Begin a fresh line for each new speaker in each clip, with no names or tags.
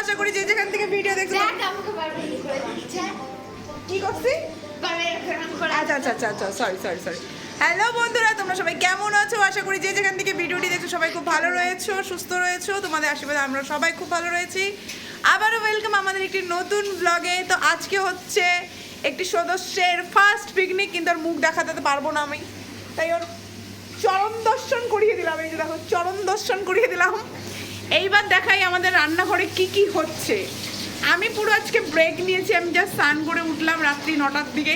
আশা করি যে যেখান থেকে ভিডিও দেখছো কি করছি আচ্ছা সরি হ্যালো বন্ধুরা, তোমরা সবাই কেমন আছো? আশা করি যে যেখান থেকে ভিডিওটি দেখছো সবাই খুব ভালো রয়েছো, সুস্থ রয়েছো। তোমাদের আশীর্বাদে আমরা সবাই খুব ভালো রয়েছি। আবারও ওয়েলকাম আমাদের একটি নতুন ব্লগে। তো আজকে হচ্ছে একটি সদস্যের ফার্স্ট পিকনিক, কিন্তু ওর মুখ দেখাতে তো পারবো না আমি, তাই ওর চরণ দর্শন করিয়ে দিলাম। এই যে দেখো, চরণ দর্শন করিয়ে দিলাম। এইবার দেখাই আমাদের রান্নাঘরে কি কি হচ্ছে। আমি পুরো আজকে ব্রেক নিয়েছি, আমি জাস্ট স্নান করে উঠলাম রাত্রি 9টার দিকে।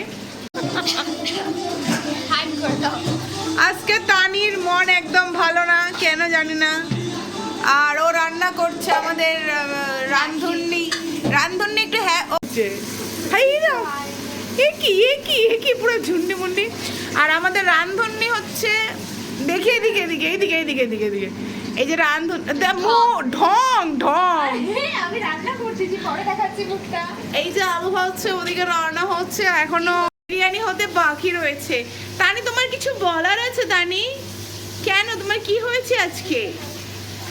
আজকে তানির মন একদম ভালো না, কেন জানি না। আর ও রান্না করছে আমাদের রান্ধুনি একটু হ্যাঁ হচ্ছে কি পুরো ঝুন্ডি মুন্ডি। আর আমাদের রান্ধুনি হচ্ছে দেখি এদিকে এই যে রান্ধুন ঢং
আমি রান্না করছি, পরে দেখাচ্ছি মুখটা।
এই যে আলু হচ্ছে, ওদিকে রান্না হচ্ছে, এখনো বিরিয়ানি হতে বাকি রয়েছে। তানি, তোমার কিছু বলার আছে? তানি, কেন তোমার কি হয়েছে আজকে?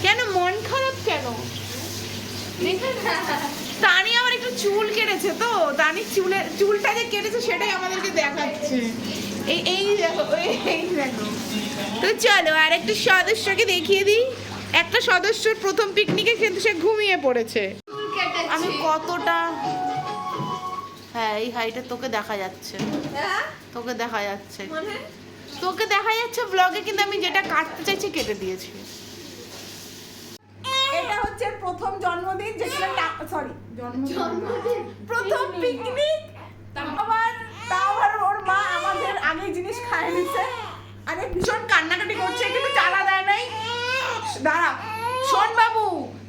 কেন মন খারাপ কেন? তানি আমার একটু চুল কেটেছে, তো তানি চুলটা যে কেটেছে সেটাই আমাদেরকে দেখাচ্ছে। এই দেখো। তো চলো আর একটা সদস্যকে দেখিয়ে দিই। একটা সদস্যর প্রথম পিকনিকে কিন্তু সে ঘুমিয়ে পড়েছে। আমি কতটা, হ্যাঁ এই হাইটা তোকে দেখা যাচ্ছে, তোকে দেখা যাচ্ছে ব্লগে, কিন্তু আমি যেটা কাটতে চাইছি কেটে দিয়েছি। এটা হচ্ছে প্রথম জন্মদিন, যেটা সরি জন্মদিন প্রথম পিকনিক। আবার ওর মা আমাদের আগে জিনিস খায় নিচ্ছে। আরে ভীষণ কান্নাকাটি করছে, কিন্তু চালা দেয় নাই। দাঁড়া শোন বাবু,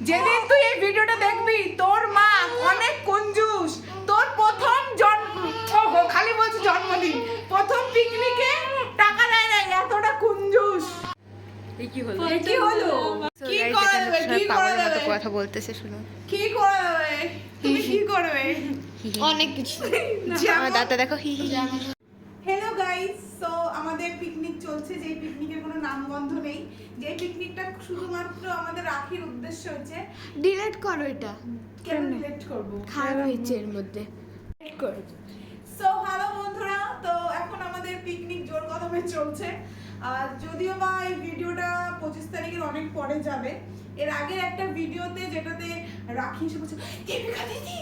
যেদিন তুই এই ভিডিওটা দেখবি তোর মা অনেক কঞ্জুস। তোর প্রথম খালি বলছে জন্মদিন, প্রথম পিকনিকে টাকা দেয় নাই, এতটা কঞ্জুস। কি হলো
কথা বলতেছে, শুনো।
কি করবে তুমি? কি করবে?
অনেক কিছু।
আমার
দাঁতটা দেখো।
হ্যালো গাইস, সো আমাদের পিকনিক চলছে, যে পিকনিকের কোনো নামগন্ধ নেই। যে পিকনিকটা শুধুমাত্র আমাদের রাখির উদ্দেশ্য হচ্ছে।
ডিলিট করো এটা।
কেন ডিলিট করব?
খারাপ হয়েছে এর মধ্যে।
সো হ্যালো বন্ধুরা, তো এখন আমাদের পিকনিক জোর কদমে চলছে। আর যদিও বা এই ভিডিওটা 25 তারিখের অনেক পরে যাবে। এর আগের একটা ভিডিওতে যেটাতে রাখি এসে বলছে, দেবিকা দিদি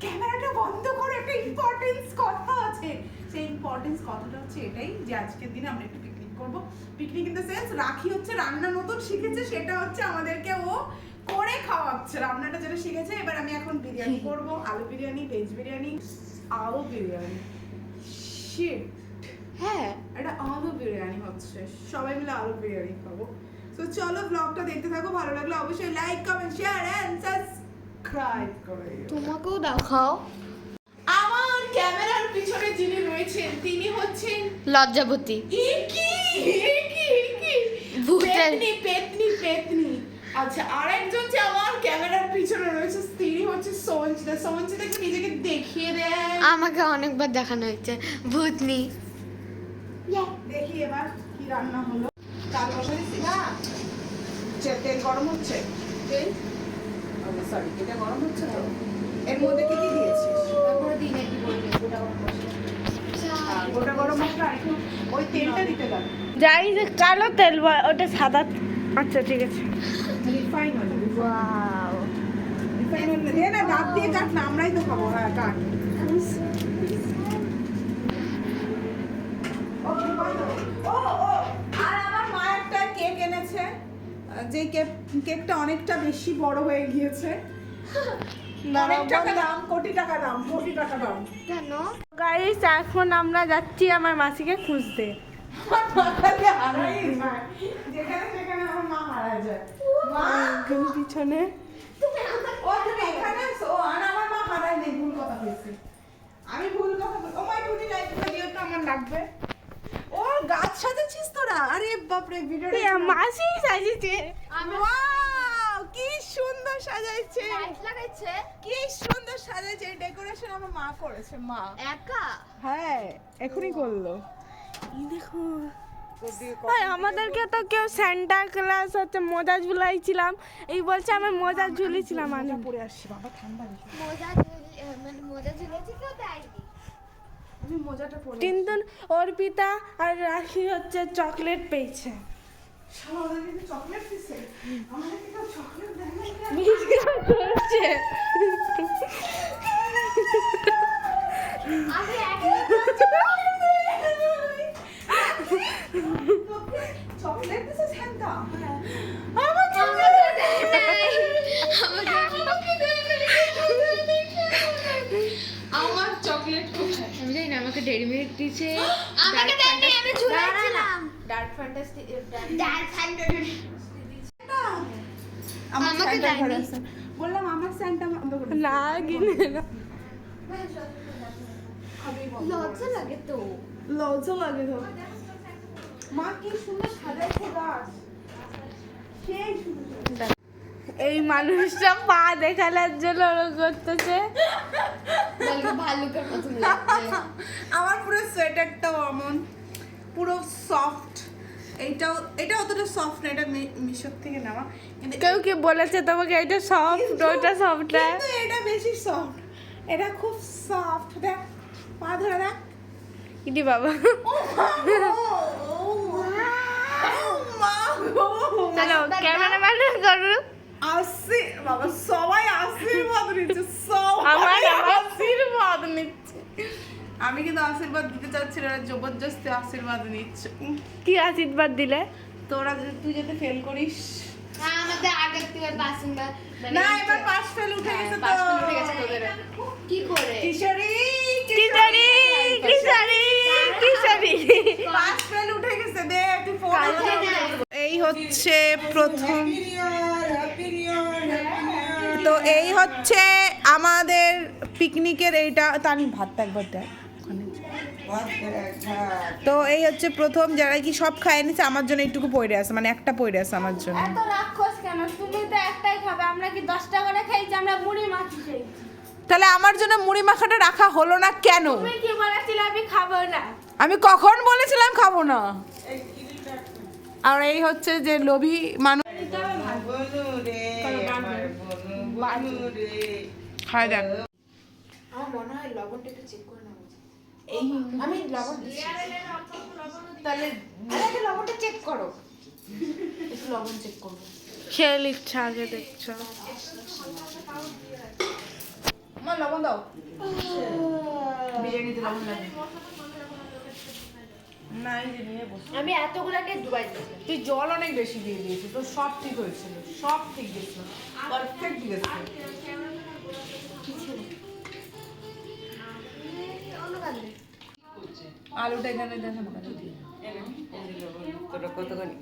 ক্যামেরাটা বন্ধ করো, একটা ইম্পর্টেন্স কথা আছে। সেই ইম্পর্টেন্স কথাটা হচ্ছে এটাই, যে আজকের দিনে আমরা একটু পিকনিক করব। পিকনিক ইন দ্য সেন্স, রাখি হচ্ছে রান্না নতুন শিখেছে, সেটা হচ্ছে আমাদেরকে ও করে খাওয়াচ্ছে। রান্নাটা যেটা শিখেছে, এবার আমি এখন বিরিয়ানি করব, আলু বিরিয়ানি, ভেজ বিরিয়ানি, আলু বিরিয়ানি। শিট,
হ্যাঁ
এটা আলু বিরিয়ানি হচ্ছে, সবাই মিলে আলু বিরিয়ানি খাবো। তো চলো ব্লগটা দেখতে থাকো, ভালো লাগলে অবশ্যই like comment share and subscribe করে দিও।
তোমাকেও দেখাও।
আমার ক্যামেরার পিছনে যিনি রয়েছেন তিনি হচ্ছেন
লজ্জাবতী।
পেতনি। আচ্ছা, আরেকজন যে আমার ক্যামেরার পিছনে রয়েছে তিনি হচ্ছে সঞ্চিতা। সঞ্চিতাকে নিজেকে দেখিয়ে দেয়।
আমাকে অনেকবার দেখানো হয়েছে ভূতনি।
দেখি এবার কি রান্না হলো। চাল বসা দিচ্ছি না, তেল গরম হচ্ছে। তেল সরি, এটা গরম হচ্ছে তো। এর মধ্যে কি কি দিয়েছিস? তারপরে দিই নাকি বলবি? গোটা গরম মশলা একটু ওই তেলটা দিতে লাগে।
যাই যে কালো তেল, ওটা সাদা। আচ্ছা ঠিক আছে।
Refine oil.
Wow,
refine oil দে না, দাঁত দিয়ে কাট না, আমরাই তো খাবো। হ্যাঁ কাট। আর আমার মা একটা কেক এনেছে, যে কেকটা অনেকটা বেশি বড় হয়ে গিয়েছে। অনেক টাকা দাম, কোটি টাকা দাম।
কেন?
গাইস, এখন আমরা যাচ্ছি আমার মাসিকে খুঁজতে।
যেখানে সেখানে আমার মা হারা যায়। মা
পিছনে
ও তুমি এখানে আছো, আর আমার মা হারায় নেই, ভুল কথা বলছি। আমি ভুল কথা বল। ও মাই টুটি লাইট ভিডিও তো আমার লাগবে। ও গাছ সাজাচ্ছিস তোরা? আরে বাপ রে, ভিডিওটা
মাসি সাজিয়েছে।
ওয়াও, কি সুন্দর সাজাইছে,
লাইট লাগাইছে।
কি সুন্দর সাজাইছে। ডেকোরেশন আমার মা করেছে, মা
একা?
হ্যাঁ এখনই করলো।
এই দেখো, আমাদেরকে তো কেউ স্যান্টা ক্লাস হচ্ছে মোজা ঝুলাইছিলাম, এই বলছে আমি মোজা ঝুলিয়েছিলাম। আমি
পরে আসছি বাবা, ঠান্ডা বেশি।
মোজা ঝুলেছি কেউ দেয়নি।
আমি মোজাটা পরে
কিন্তু অর্পিতা আর রাখি হচ্ছে চকলেট পেয়েছে।
শালা ওদের কিন্তু চকলেট দিছে, আমাদের কিন্তু চকলেট দেয় না।
চলছে
আমি
চকলেট দিছে সান্তা। আমার চকলেট কোথায়?
আমি জানি না, আমাকে ডেরি মিল্ক দিয়েছে, আমাকে দেয়নি, আমি ঝুলাইছিলাম।
ডার্ক ফ্যান্টাসি
ডার্ক ফ্যান্টাসি
আমার
আমাকে
স্যান্টা
দেয়নি।
ঘরে আছে। বললাম আমার স্যান্টা বন্ধ করে দিছে।
না কিনে না।
লজ্জা লাগে তো।
লজ্জা লাগে তো। মা কি সুন্দর সাজাইছে গাছ, সেই সুন্দর।
এই মানুষটা পা দেখানোর জন্য ওরকম করতেছে।
ভালুকের মতো লাগছে।
আমার পুরো সোয়েটারটাও এমন পুরো সফট। এটা অতটা সফট না, এটা মিশর থেকে নেওয়া, কিন্তু
কেউ কি বলেছে তোমাকে এটা সফট, ওটা সফট না?
কিন্তু এটা বেশি সফট, এটা খুব সফট। দেখ পা ধরে দেখ।
ইদি বাবা, চলো ক্যামেরাম্যান করো।
বাবা সবাই আশীর্বাদ নিচ্ছে, সবাই
আমার
আশীর্বাদ নিচ্ছে। আমি কিন্তু আশীর্বাদ দিতে চাচ্ছি না, জবরদস্তি আশীর্বাদ নিচ্ছে।
কি আশীর্বাদ দিলে?
তুই যাতে ফেল করিস
আমাদের আগের থেকে পাসিং
না, এবার পাস ফেল উঠে গেছে তো।
উঠে গেছে তোদের। কি করে?
কিশোরী
কিশোরী কিশোরী কিশোরী
পাস ফেল উঠে গেছে। দে তুই ফোন। এই হচ্ছে প্রথম, তো এই হচ্ছে আমাদের পিকনিকের এইটা। তানি ভাতটা একবার দেখ ওখানে। তো এই হচ্ছে প্রথম, যারা কি সব খায় নিছে, আমার জন্য এইটুকু পড়ে আছে, মানে একটা পড়ে আছে আমার জন্য।
এত রাক্ষস কেন? তুমি তো একটাই খাবে, আমরা কি 10টা করে খাইছি? আমরা মুড়ি মাছ খেয়েছি।
তাহলে আমার জন্য মুড়ি মাখাটা রাখা হলো না কেন?
তুমি কি বলেছিলে আমি খাবো না?
আমি কখন বলেছিলাম খাবো না? আর এই হচ্ছে যে লোভী মানুষ খায় দেখ।
আমার মনে হয় লবণটা একটু চেক করে নেওয়া উচিত।
এই
আমি লবণ দিচ্ছি। তাহলে আরে লবণটা চেক করো, একটু লবণ চেক করবো।
খেয়ে ইচ্ছা আগে দেখছো।
আমার লবণ দাও, বিরিয়ানিতে লবণ লাগে না। এই যে নিয়ে বসে,
আমি এতগুলাকে ডুবাই দিয়েছি।
তুই জল অনেক বেশি দিয়ে দিয়েছিস, তো সব ঠিক হয়েছিল, সব ঠিক গেছিল, পারফেক্ট গেছিল। আলুটা এখানে দেখো না, তোরা কতখানি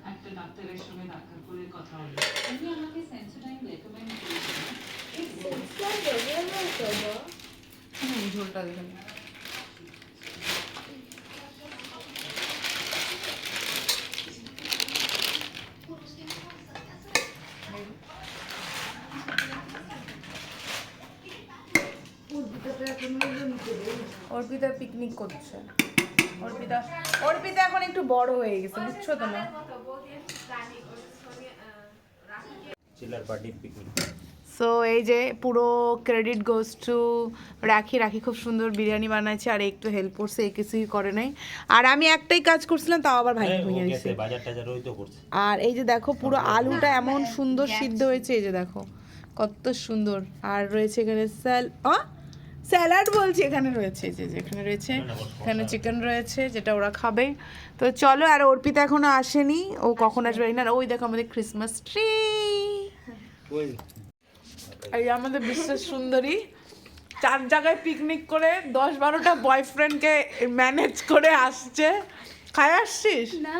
একটা ডাক্তারের সঙ্গে দেখা করে কথা হলো। উনি আমাকে সেন্সোডাইন রেকমেন্ড করেছেন।
ঝোলটা দেখে নি। অর্পিতা পিকনিক করছে। অর্পিতা এখন একটু বড় হয়ে গেছে, বুঝছো তো না?
Chiller party picnic.
সো এই যে পুরো ক্রেডিট গোজ টু রাখি খুব সুন্দর বিরিয়ানি বানাইছে, আর একটু হেল্প করছে, এই কিছুই করে নাই। আর আমি একটাই কাজ করছিলাম, তাও আবার ভাই ভেঙে দিয়েছে।
বাজার টাজার ওই তো করছে।
আর এই যে দেখো পুরো আলুটা এমন সুন্দর সিদ্ধ হয়েছে, এই যে দেখো কত সুন্দর। আর রয়েছে এখানে স্যালাড বলছি, এখানে রয়েছে যে এখানে রয়েছে, এখানে চিকেন রয়েছে যেটা ওরা খাবে। তো চলো, আর অর্পিতা এখনো আসেনি, ও কখন আসবে না। ওই দেখো আমাদের ক্রিসমাস ট্রি, এই আমাদের বিশ্বাস সুন্দরী 4 জায়গায় পিকনিক করে 10-12টা বয়ফ্রেন্ডকে ম্যানেজ করে আসছে। খাই আসছিস?
না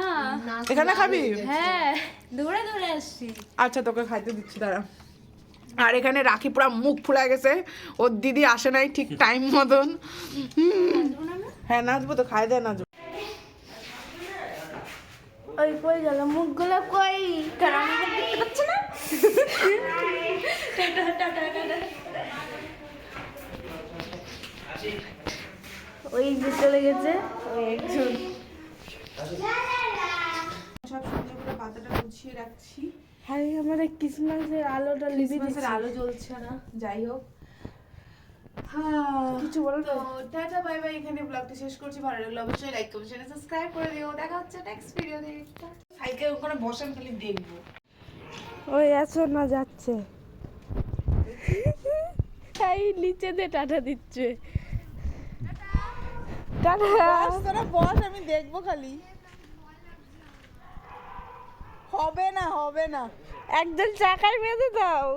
এখানে খাবি?
হ্যাঁ, দৌড়ে দৌড়ে আসছি।
আচ্ছা তোকে খাইতে দিচ্ছি, দাঁড়া। আর এখানে রাখি পুরো মুখ ফুলে গেছে, ওর দিদি আসে নাই ঠিক টাইম মতন। হ্যাঁ নাচবো তো, খাই দেয় নাচবো।
ওই কই গেল মুখগুলো? কই কেন আমাকে দেখতে পাচ্ছে না? ওই যে চলে গেছে ওই একজন।
সব সবজিগুলো পাতাটা গুছিয়ে রাখছি।
হাই আমাদের ক্রিসমাসের আলোটা লিভে
ক্রিসমাসের
দিচ্ছে।
আলো জ্বলছে না, যাই হোক। হ্যাঁ,
কিছু বলো
তো টাটা বাই বাই, এখানে ব্লগটা শেষ করছি। ভালো লাগলে অবশ্যই লাইক কমেন্ট শেয়ার সাবস্ক্রাইব করে দিও। দেখা হচ্ছে নেক্সট ভিডিওতে। সাইকেল ওখানে বসান, খালি দেখবো।
ওই এসো না যাচ্ছে। এই নিচে দিয়ে টাটা দিচ্ছে। টাটা।
বস, তোরা বস, আমি দেখবো খালি। হবে না, হবে না।
একজন চাকায় বেঁধে দাও।